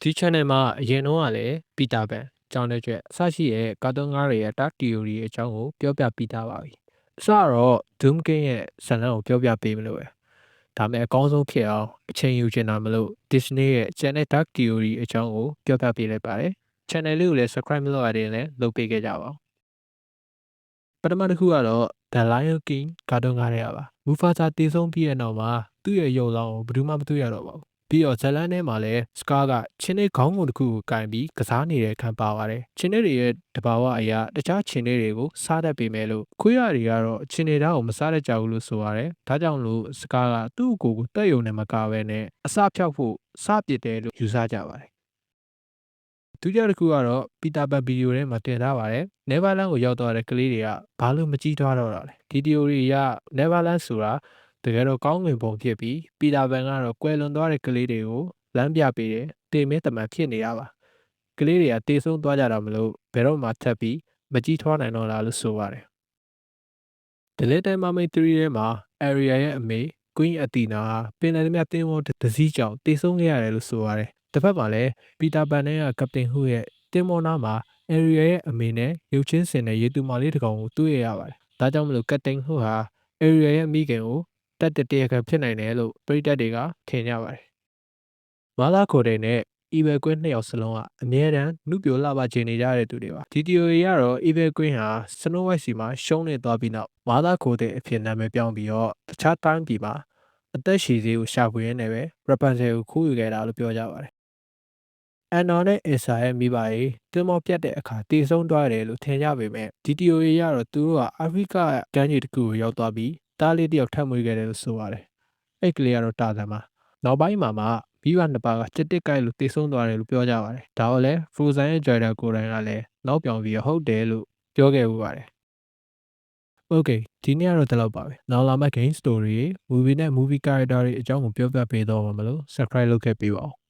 ဒီ channel မှာအရင်တော့ကလည်းပီတာပန်ကြောင်းတဲ့ကျွဲ့အစရှိရဲ့ကာတွန်းကားတွေရဲ့ dark theory အကြောင်းကိုပြောပြပြီးသားပါပြီ။အစတော့ Doom King ရဲ့ဇာတ်လမ်းကိုပြောပြပေးမလို့ပဲ။ဒါမဲ့အကောင်းဆုံးဖြစ်အောင်အချိန်ယူချင်တာမလို့ Disney ရဲ့ channel dark theory အကြောင်းကိုပြောပြပေးလိုက်ပါတယ်။ channel လေးကိုလည်း subscribe မလုပ်ရသေးရင်လည်းလုပ်ပေးခဲ့ကြပါဦး။ပထမတစ်ခုကတော့ The Lion King ကာတွန်းကားတွေကပါ။ Mufasa တည်ဆုံးပြီးတဲ့နောက်မှာသူ့ရဲ့ရုပ်လောင်းကိုဘယ်သူမှမတွေ့ရတော့ပါဘူး။ပြီးတော့ဇလန်းထဲမှာလည်း Scar ကချင်းလေးခေါင်းကုန်တစ်ခုကိုကင်ပြီးကစားနေတဲ့ခံပါပါတယ်။ချင်းလေးတွေရဲ့တဘာဝအရာတခြားချင်းလေးတွေကိုစားတတ်ပေမဲ့လို့ခွေးရတွေကတော့ချင်းလေးသားကိုမစားတတ်ကြဘူးလို့ဆိုရတယ်။ဒါကြောင့်လို့ Scar ကသူ့ကိုယ်ကိုတက်ယုံနဲ့မကဘဲနဲ့အစဖြောက်ဖို့စပစ်တယ်လို့ယူဆကြပါတယ်။ဒုတိယတစ်ခုကတော့ပီတာပန်ဗီဒီယိုထဲမှာတင်ထားပါတယ်။ Neverland ကိုရောက်သွားတဲ့ကလေးတွေကဘာလို့မကြီးထွားတော့တာလဲ။ဒီ theory အရ Neverland ဆိုတာတကယ်တော့ကောင်းငင်ပုံဖြစ်ပြီးပီတာပန်ကတော့ကွယ်လွန်သွားတဲ့ကလေးတွေကိုလမ်းပြပေးတယ်တေမင်းတမန်ဖြစ်နေတာပါကလေးတွေကတေဆုံးသွားကြတာမလို့ဘယ်တော့မှထပ်ပြီးမကြီးထွားနိုင်တော့လားလို့ဆိုပါတယ် The Little Mermaid 3ထဲမှာ Ariel ရဲ့အမေ Queen Athena ဟာပင်လယ်မြတ်သင်းဝတစည်းကြောင့်တေဆုံးခဲ့ရတယ်လို့ဆိုပါတယ်တစ်ဖက်မှာလည်းပီတာပန်နဲ့ကကပတိန်ဟူရဲ့တင်မောနာမှာ Ariel ရဲ့အမေနဲ့ရုပ်ချင်းစင်တဲ့ရေတူမလေးတစ်ကောင်ကိုတွေ့ရပါတယ်ဒါကြောင့်မလို့ကပတိန်ဟူဟာ Ariel ရဲ့မိခင်ကိုတက်တရားခံဖြစ်နိုင်တယ်လို့ပရိသတ်တွေကထင်ကြပါတယ်မာလာခိုဒိန်နဲ့ Evil Queen နှစ်ယောက်စလုံးကအမြဲတမ်းနှုတ်ပြလှပချင်နေကြတဲ့သူတွေပါဒီ theory ကတော့ Evil Queen ဟာ Snow White စီမှာရှုံးနေသွားပြီးနောက်မာလာခိုဒိန်အဖြစ်နာမည်ပြောင်းပြီးတော့တခြားတိုင်းပြည်မှာအသက်ရှည်စေးကိုရှာဖွေရင်းနဲ့ပဲ Rapunzel ကိုခိုးယူခဲ့တာလို့ပြောကြပါတယ်အန်နော်နဲ့အက်ဆာရဲ့မိဘတွေတင်မောပြတ်တဲ့အခါတည်ဆုံးသွားတယ်လို့ထင်ကြပေမဲ့ဒီ theory ကတော့သူတို့ကအာဖရိကကမ်းခြေတစ်ခုကိုရောက်သွားပြီးတားလေးတစ်ယောက်ထပ်မွေးခဲ့တယ်လို့ဆိုပါတယ်အဲ့ကလေးကတော့တာဇန်ပါနောက်ပိုင်းမှာမှမိဘနှစ်ပါးကစစ်တစ်ကိုက်လို့တည်ဆုံးသွားတယ်လို့ပြောကြပါတယ်ဒါတော့လဲ Frozen ရဲ့ Jada ကိုယ်တိုင်ကလည်းနောက်ပြောင်ပြီးဟုတ်တယ်လို့ပြောခဲ့ဦးပါတယ် Okay ဒီနေ့ကတော့ဒီလောက်ပါပဲနောက်လာမယ့် game story တွေ movie နဲ့ movie character တွေအကြောင်းကိုပြောပြပေးတော့မှာမလို့ subscribe လုပ်ခဲ့ပေးပါဦး